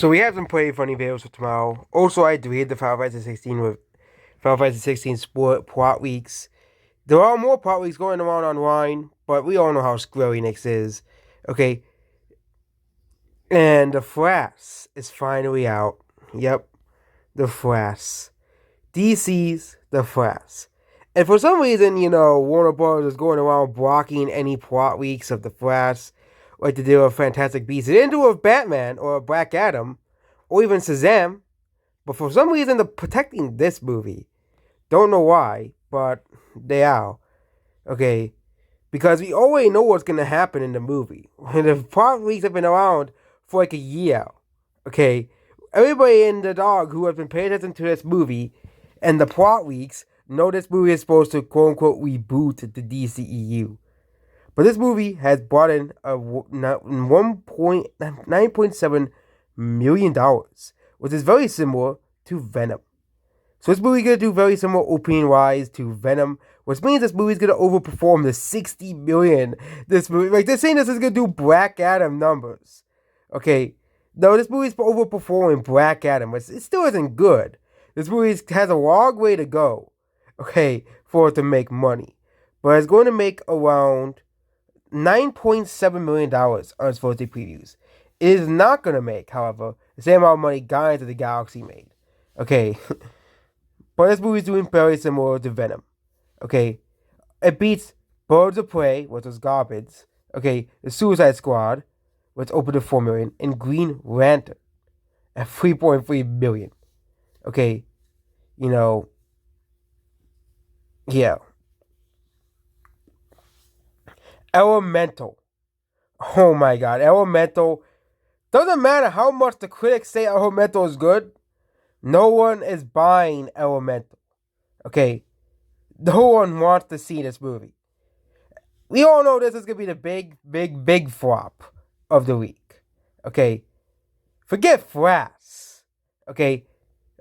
So we have some pretty funny videos for tomorrow. Also, I do hate the Final Fantasy 16 with Final Fantasy 16 sport plot weeks. There are more plot weeks going around online, but we all know how Square Enix is. Okay, and the Frass is finally out. Yep, the Frass. DC's The Frass. And for some reason, Warner Bros. Is going around blocking any plot weeks of The Frass, like they did with Fantastic Beasts. They didn't do it with Batman or Black Adam or even Shazam, but for some reason they're protecting this movie. Don't know why, but they are. Okay, because we already know what's gonna happen in the movie. The plot weeks have been around for like a year. Okay, everybody in the dog who has been paying attention to this movie and the plot weeks know this movie is supposed to quote unquote reboot the DCEU. But this movie has brought in a $9.7 million, which is very similar to Venom. So this movie is gonna do very similar opening wise to Venom, which means this movie is gonna overperform the 60 million. This movie, like they're saying, this is gonna do Black Adam numbers. Okay, no, this movie is overperforming Black Adam, but it still isn't good. This movie has a long way to go. Okay, for it to make money, but it's going to make around $9.7 million on its first day previews. It is not going to make, however, the same amount of money Guardians of the Galaxy made. Okay. But this movie is doing very similar to Venom. Okay. It beats Birds of Prey, which was garbage. Okay. The Suicide Squad, which opened at 4 million, and Green Lantern at 3.3 million. Okay. Yeah. Elemental. Oh my god. Elemental. Doesn't matter how much the critics say Elemental is good. No one is buying Elemental. Okay. No one wants to see this movie. We all know this is going to be the big flop of the week. Okay. Forget Frass. Okay.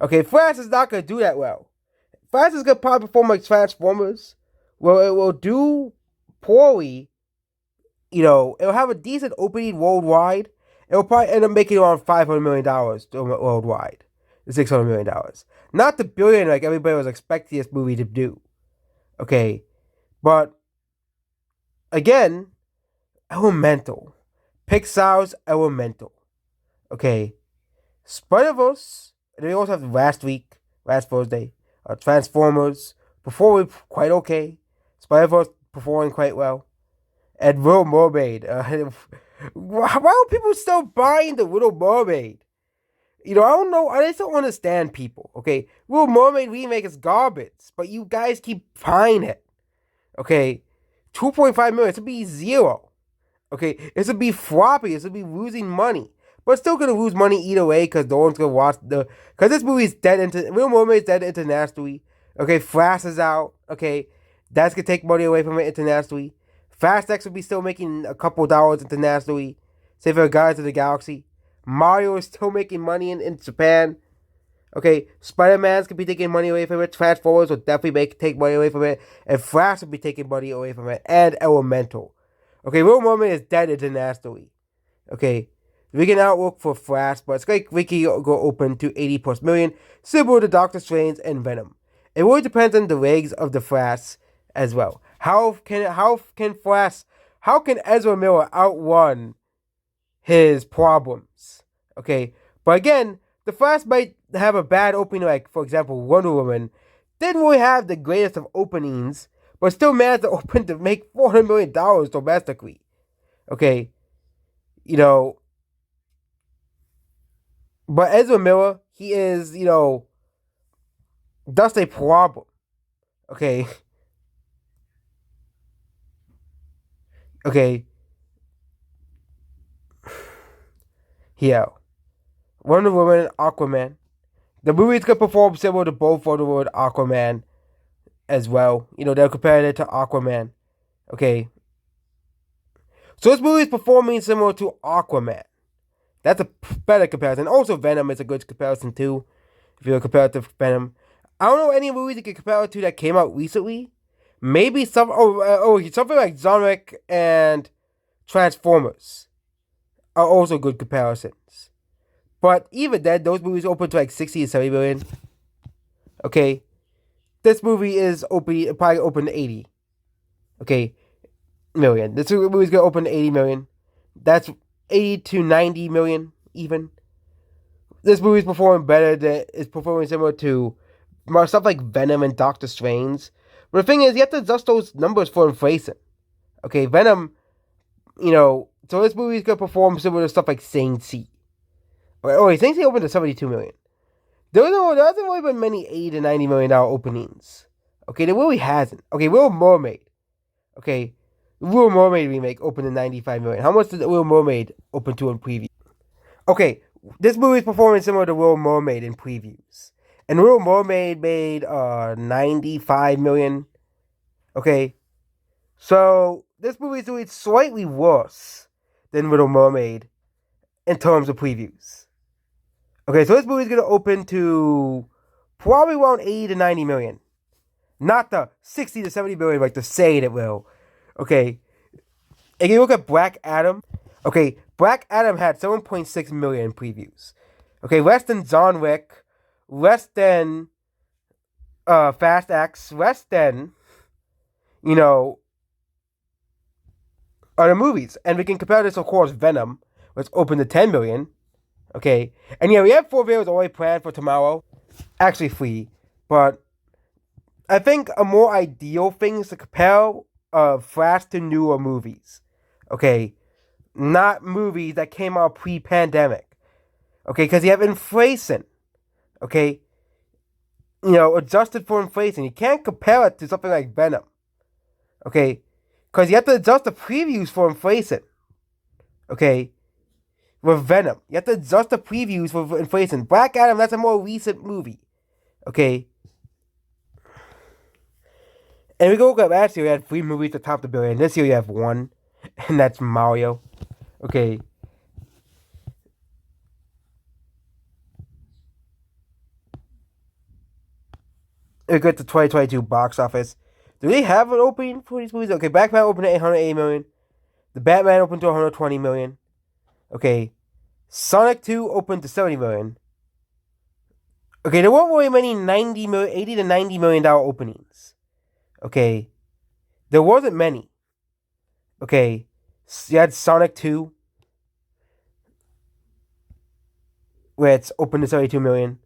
Okay, Frass is not going to do that well. Frass is going to probably perform like Transformers. Well, it will do poorly. It'll have a decent opening worldwide. It'll probably end up making around $500 million worldwide. $600 million. Not the billion like everybody was expecting this movie to do. Okay. But, again, Elemental. Pixar's Elemental. Okay. Spider-Verse. And we also have last Thursday, Transformers performing quite okay. Spider-Verse performing quite well. And Little Mermaid. Why are people still buying the Little Mermaid? I don't know. I just don't understand people. Okay, Little Mermaid remake is garbage, but you guys keep buying it. Okay, 2.5 million. It would be zero. Okay, this would be floppy. This would be losing money, but still gonna lose money either way because no one's gonna watch because this movie is dead Little Mermaid is dead internationally. Okay, Flash is out. Okay, that's gonna take money away from it internationally. Fast X will be still making a couple dollars internationally. Say for Guardians of the Galaxy. Mario is still making money in Japan. Okay, Spider-Man's could be taking money away from it. Transformers will definitely take money away from it. And Flash will be taking money away from it. And Elemental. Okay, Little Mermaid is dead internationally. Okay, we can outlook for Flash, but it's like Wiki go open to 80 plus million, similar to Doctor Strange and Venom. It really depends on the legs of the Flash as well. How can Ezra Miller outrun his problems? Okay, but again, the Flash might have a bad opening, like for example, Wonder Woman didn't really have the greatest of openings, but still managed to open to make $400 million domestically. Okay, but Ezra Miller, he is, that's a problem. Okay. Okay. Yeah. Wonder Woman and Aquaman. The movie's gonna perform similar to both Wonder Woman and Aquaman as well. They'll compare it to Aquaman. Okay. So this movie is performing similar to Aquaman. That's a better comparison. Also, Venom is a good comparison too. If you're compared to Venom. I don't know any movies you can compare it to that came out recently. Maybe something like John Wick and Transformers are also good comparisons. But even then, those movies open to like 60 to 70 million. Okay, this movie is open probably open to 80. Okay, million. This movie's gonna open to 80 million. That's 80 to 90 million even. This movie's performing better than is performing similar to stuff like Venom and Doctor Strange. But the thing is, you have to adjust those numbers for inflation. Okay, Venom, so this movie's gonna perform similar to stuff like Shang-Chi. Wait, Shang-Chi opened to 72 million. There hasn't really been many $80 to $90 million openings. Okay, there really hasn't. Okay, Little Mermaid. Okay, the Little Mermaid remake opened to 95 million. How much did the Little Mermaid open to in previews? Okay, this movie is performing similar to Little Mermaid in previews. And Little Mermaid made 95 million. Okay, so this movie is doing slightly worse than Little Mermaid in terms of previews. Okay, so this movie is going to open to probably around 80 to 90 million. Not the 60 to 70 million like they're saying it will. Okay, if you look at Black Adam, okay, Black Adam had 7.6 million in previews. Okay, less than John Wick, less than Fast X, less than, other movies. And we can compare this, of course, Venom, which opened to 10 million. Okay, and we have 4 videos already planned for tomorrow. Actually, 3. But I think a more ideal thing is to compare Flash to newer movies. Okay, not movies that came out pre-pandemic. Okay, because you have inflation. Okay, adjusted for inflation. You can't compare it to something like Venom. Okay, because you have to adjust the previews for inflation. Okay, with Venom, you have to adjust the previews for inflation. Black Adam, that's a more recent movie. Okay. And we go look at last year, we had 3 movies to top the billion. This year you have 1, and that's Mario. Okay. We get to 2022 box office. Do they have an opening for these movies? Okay, Batman opened to 880 million. The Batman opened to 120 million. Okay. Sonic 2 opened to 70 million. Okay, there weren't really many 80 to 90 million dollar openings. Okay. There wasn't many. Okay. You had Sonic 2, where it's open to 72 million.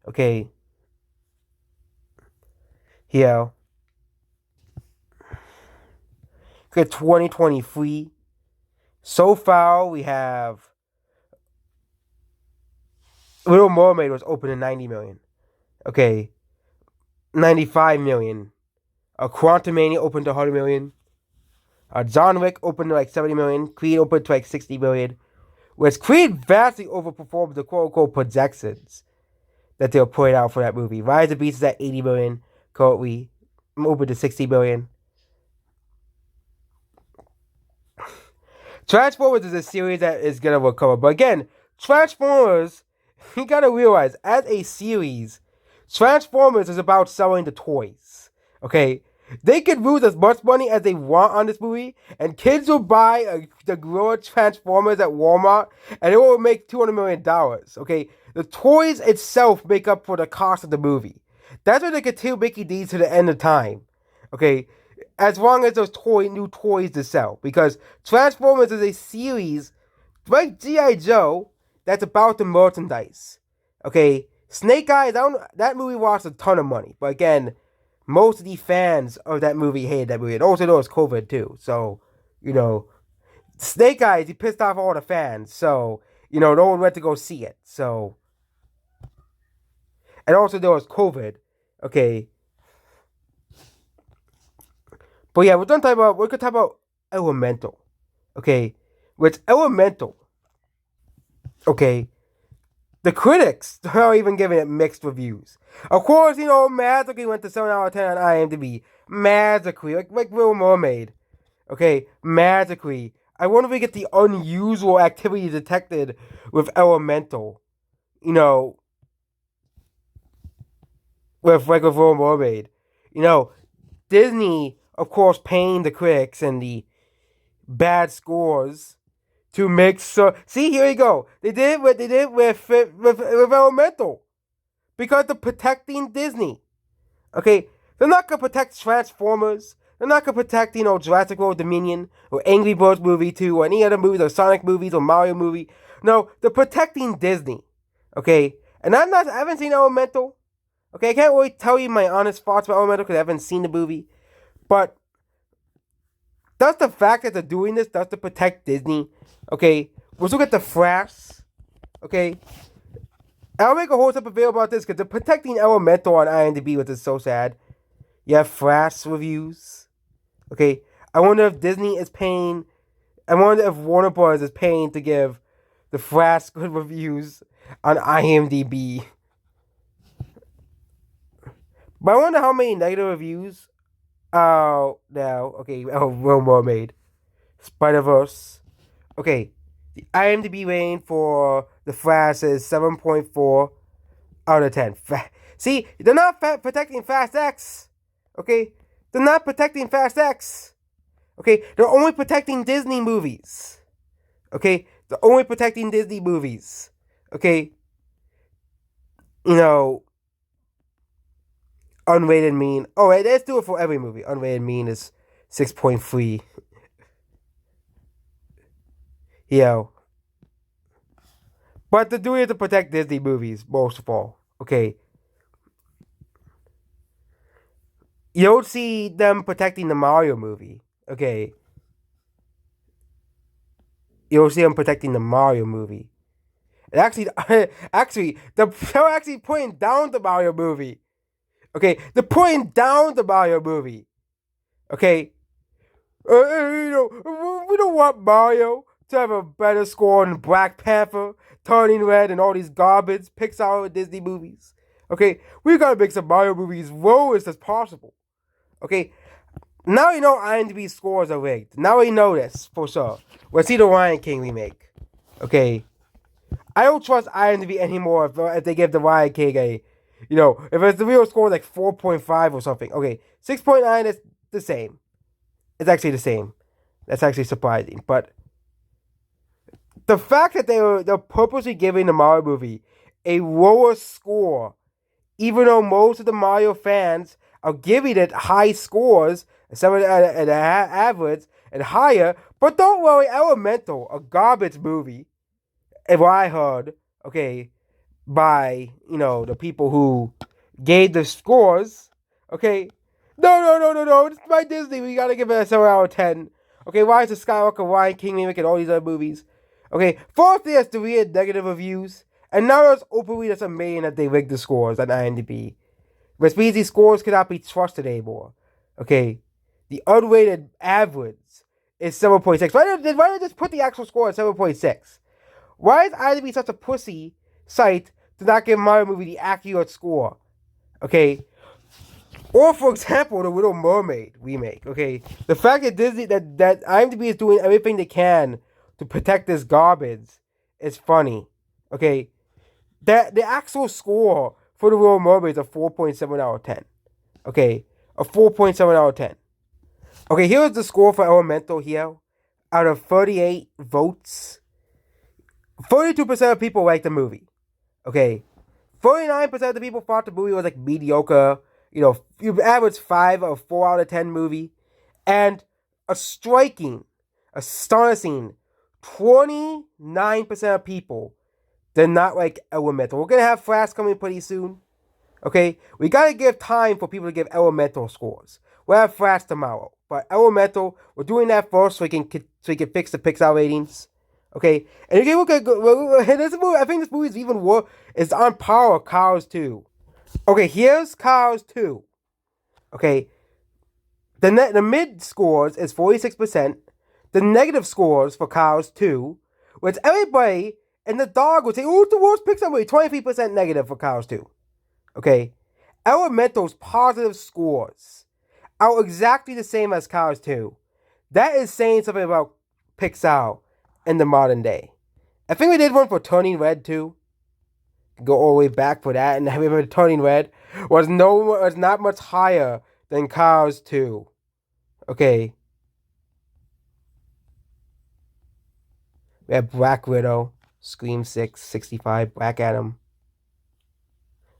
Okay. Here. Okay, 2023. So far, we have Little Mermaid was open to 90 million. Okay. 95 million. Quantumania opened to 100 million. John Wick opened to like 70 million. Creed opened to like 60 million. Whereas Creed vastly overperformed the quote-unquote projections that they were putting out for that movie. Rise of the Beasts is at 80 million currently. Open to 60 million. Transformers is a series that is going to recover. But again, Transformers, you got to realize, as a series, Transformers is about selling the toys. Okay? They could lose as much money as they want on this movie, and kids will buy the Gorilla Transformers at Walmart, and it will make $200 million. Okay? The toys itself make up for the cost of the movie. That's what they continue making these to the end of time. Okay? As long as there's new toys to sell. Because Transformers is a series, like G.I. Joe, that's about the merchandise. Okay? Snake Eyes, that movie lost a ton of money. But again, most of the fans of that movie hated that movie. And also there was COVID too. So, Snake Eyes, he pissed off all the fans. So, no one went to go see it. So, and also there was COVID. Okay. But yeah, we're going to talk about Elemental. Okay. With Elemental. Okay. The critics are even giving it mixed reviews. Of course, magically went to 7 out of 10 on IMDb. Magically. Like Little Mermaid. Okay. Magically. I wonder if we get the unusual activity detected with Elemental. With Little Mermaid. Disney, of course, paying the critics and the bad scores to make sure. See, here you go. They did what they did with Elemental because they're protecting Disney. Okay, they're not gonna protect Transformers. They're not gonna protect Jurassic World Dominion or Angry Birds movie 2 or any other movies or Sonic movies or Mario movie. No, they're protecting Disney. Okay, and I haven't seen Elemental. Okay, I can't really tell you my honest thoughts about Elemental because I haven't seen the movie. But that's the fact that they're doing this. That's to protect Disney. Okay, let's look at the Frass. Okay, I'll make a whole type of video about this because they're protecting Elemental on IMDb, which is so sad. You have Frass reviews. Okay, I wonder if Disney is paying. I wonder if Warner Bros. Is paying to give the Frass good reviews on IMDb. But I wonder how many negative reviews. Oh, now, okay, Little Mermaid. Spider-Verse. Okay, the IMDb rating for the Frass is 7.4 out of 10. See, they're not protecting Fast X. Okay, they're not protecting Fast X. Okay, they're only protecting Disney movies. Okay, they're only protecting Disney movies. Okay, unrated mean. Oh, right, let's do it for every movie. Unrated mean is 6.3. But they're doing it to protect Disney movies, most of all. Okay. You don't see them protecting the Mario movie. Okay. You don't see them protecting the Mario movie. And actually, they're actually putting down the Mario movie. Okay, they're putting down the Mario movie. Okay, we don't want Mario to have a better score than Black Panther, Turning Red, and all these garbage Pixar and Disney movies. Okay, we gotta make some Mario movies lowest as possible. Okay, now you know IMDb scores are rigged. Now we know this for sure. Let's see the Lion King remake. Okay, I don't trust IMDb anymore if they give the Lion King a, if it's the real score like 4.5 or something. Okay, 6.9 is the same. It's actually the same. That's actually surprising. But the fact that they're purposely giving the Mario movie a lower score, even though most of the Mario fans are giving it high scores, some at average and higher. But don't worry, Elemental, a garbage movie, if I heard, okay, by, the people who gave the scores, okay, no, it's by Disney, we gotta give it a 7 out of 10. Okay, Rise of Skywalker, Lion King remake, and all these other movies. Okay, first there's the weird negative reviews, and now there's openly that's amazing that they rigged the scores on IMDb. Which means these scores cannot be trusted anymore. Okay, the unrated average is 7.6. Why don't they just put the actual score at 7.6? Why is IMDb such a pussy site to not give Mario movie the accurate score? Okay, or for example, the Little Mermaid remake. Okay, the fact that Disney that IMDb is doing everything they can to protect this garbage is funny. Okay, that the actual score for the Little Mermaid is a 4.7 out of 10. Okay, a 4.7 out of 10. Okay, here's the score for Elemental here. Out of 38 votes, 32% of people liked the movie. Okay, 49% of the people thought the movie was like mediocre. You average 5 or 4 out of 10 movie. And a striking, astonishing 29% of people did not like Elemental. We're going to have Flash coming pretty soon. Okay? We got to give time for people to give Elemental scores. We'll have Flash tomorrow. But Elemental, we're doing that first so we can fix the Pixar ratings. Okay? And you can look at this movie. I think this movie is even worse. It's on par with Cars 2. Okay, here's Cars 2. Okay, the mid scores is 46%. The negative scores for Cars 2, which everybody and the dog would say, oh, it's the worst Pixar movie. 23% negative for Cars 2. Okay, Elemental's positive scores are exactly the same as Cars 2. That is saying something about Pixar in the modern day. I think we did one for Turning Red too. Go all the way back for that, and I remember Turning Red was not much higher than Cars 2. Okay. We have Black Widow, Scream 6, 65, Black Adam,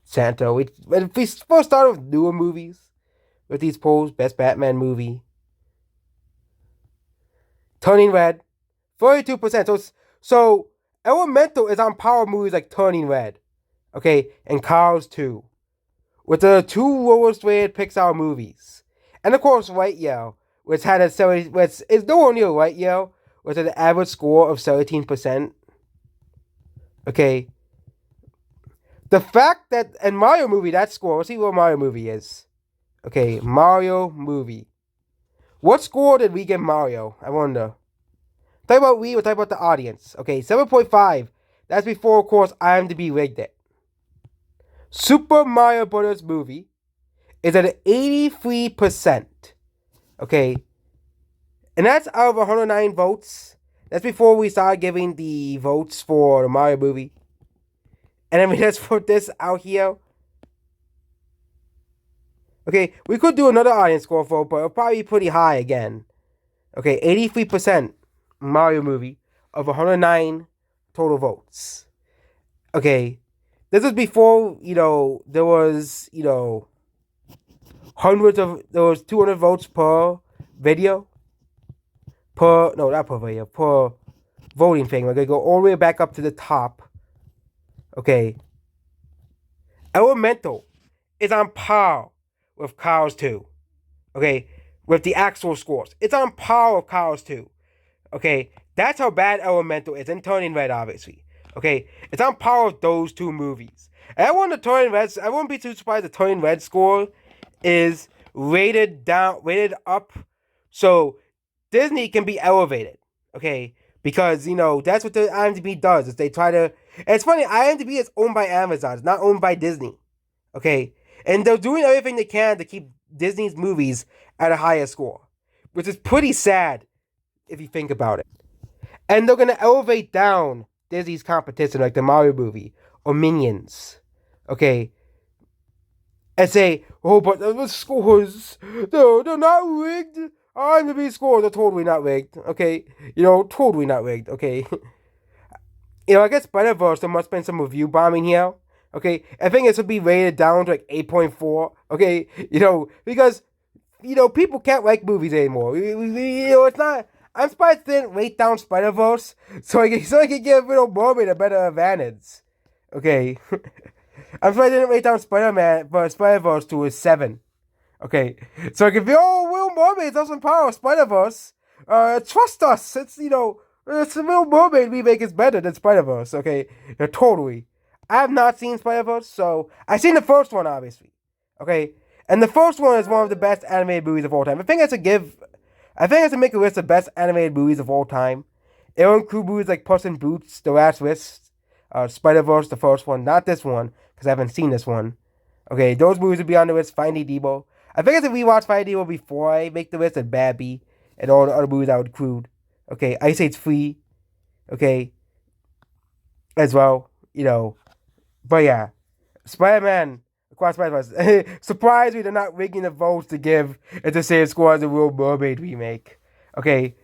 Santa. If we first start with newer movies, with these polls, Best Batman Movie, Turning Red, 42%. So Elemental is on par movies like Turning Red, okay, and Cars 2, with the two lowest rated Pixar movies. And of course, White Yell, which had a 70, which is nowhere near White Yell, with an average score of 17%. Okay. The fact that, and Mario movie, that score, let's see what Mario movie is. Okay, Mario movie. What score did we give Mario? I wonder. Talk about we, or talk about the audience. Okay, 7.5. That's before, of course, IMDb rigged it. Super Mario Bros. Movie is at 83%. Okay. And that's out of 109 votes. That's before we started giving the votes for the Mario movie. And I mean, let's put this out here. Okay, we could do another audience score vote, but it'll probably be pretty high again. Okay, 83% Mario movie of 109 total votes. Okay, this is before, there was, there was 200 votes per video. Not per video, per voting thing. We're going to go all the way back up to the top. Okay. Elemental is on par with Cars 2. Okay. With the actual scores. It's on par with Cars 2. Okay. That's how bad Elemental is. And Turning Red, obviously. Okay. It's on par with those two movies. And I wouldn't be too surprised the Turning Red score is rated up. So Disney can be elevated. Okay. Because, that's what the IMDb does. Is they try to. And it's funny, IMDb is owned by Amazon. It's not owned by Disney. Okay? And they're doing everything they can to keep Disney's movies at a higher score. Which is pretty sad, if you think about it. And they're going to elevate down Disney's competition, like the Mario movie, or Minions. Okay? And say, oh, but the scores, they're not rigged. IMDb scores are totally not rigged, okay? Totally not rigged, okay? I guess Spider-Verse, there must have been some review bombing here, okay? I think it should be rated down to like 8.4, okay? Because, people can't like movies anymore. It's not, I'm surprised they didn't rate down Spider-Verse so I can give Little Mermaid a better advantage, okay? I'm surprised they didn't rate down Spider-Verse to a 7. Okay, so if you're Little Mermaid does some power of Spider-Verse, trust us. It's it's the Little Mermaid remake is better than Spider-Verse. Okay, totally. I have not seen Spider-Verse, so I've seen the first one, obviously. Okay, and the first one is one of the best animated movies of all time. I think I should make a list of best animated movies of all time. It will include movies like Puss in Boots, The Last Wish, Spider-Verse, the first one, not this one because I haven't seen this one. Okay, those movies will be on the list. Finding Nemo. I think I should rewatch Finding Nemo before I make the list, and Babby and all the other movies I would include. Okay, Ice Age 3. Okay, as well. But yeah, Spider-Man Across Spider-Verse. Surprised me they're not rigging the votes to give it the same score as the Little Mermaid remake. Okay,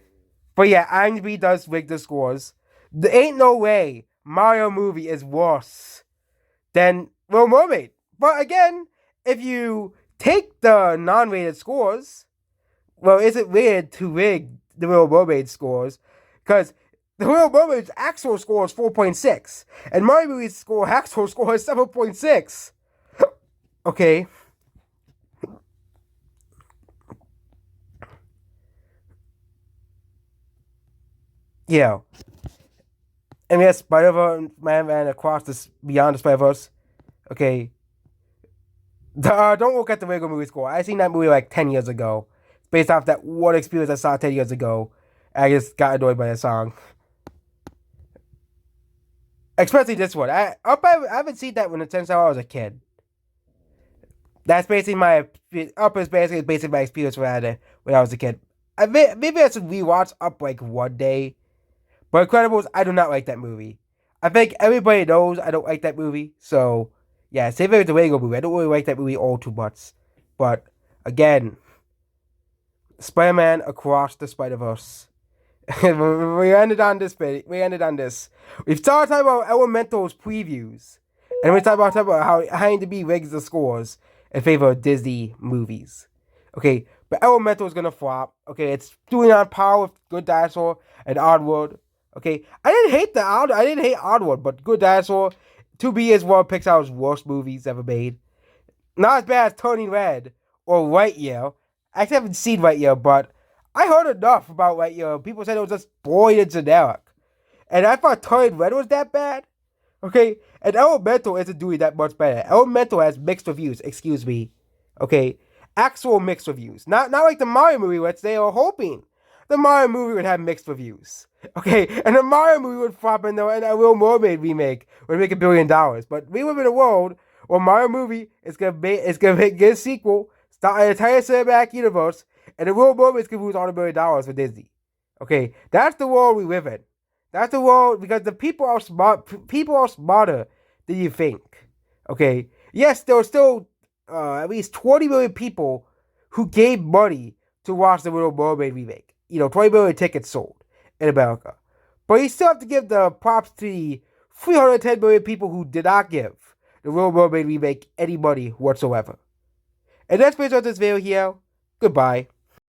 but yeah, IMDb does rig the scores. There ain't no way Mario movie is worse than Little Mermaid. But again, if you take the non-rated scores, well, is it weird to rig the Little Mermaid scores? Because the Little Mermaid's actual score is 4.6, and Mario movie's actual score is 7.6. Okay. Yeah. And we have Spider-Man and Across the Beyond the Spider-Verse. Okay. Don't look at the Lego movie score. I seen that movie like 10 years ago. Based off that one experience I saw 10 years ago. I just got annoyed by that song. Especially this one. I haven't seen that one since I was a kid. That's basically Up is basically my experience when I was a kid. Maybe I should rewatch Up like one day. But Incredibles, I do not like that movie. I think everybody knows I don't like that movie. So, yeah, same thing with the Lego movie. I don't really like that movie all too much. But, again, Spider-Man Across the Spider-Verse We ended on this bit. We ended on this. We started talking about Elemental's previews, and we talked about how IMDb rigs the scores in favor of Disney movies. Okay, but Elemental is gonna flop. Okay, it's doing on par with Good Dinosaur and Oddworld. Okay, I didn't hate Oddworld, but Good Dinosaur, to be is one of Pixar's worst movies ever made. Not as bad as Turning Red or Lightyear. I actually haven't seen Lightyear, but I heard enough about Lightyear. People said it was just boring and generic. And I thought Turning Red was that bad. Okay? And Elemental isn't doing that much better. Elemental has mixed reviews, excuse me. Okay? Actual mixed reviews. Not like the Mario movie, which they are hoping the Mario movie would have mixed reviews. Okay? And the Mario movie would flop and a Little Mermaid remake would make $1 billion. But we live in a world where Mario movie is gonna get a sequel, start an entire cinematic universe, and the Little Mermaid is gonna lose all $1 billion for Disney. Okay? That's the world we live in. That's the world because the people are smart. People are smarter than you think. Okay. Yes, there are still at least 20 million people who gave money to watch the Little Mermaid remake. 20 million tickets sold in America. But you still have to give the props to the 310 million people who did not give the Little Mermaid remake any money whatsoever. And that's based on this video here. Goodbye.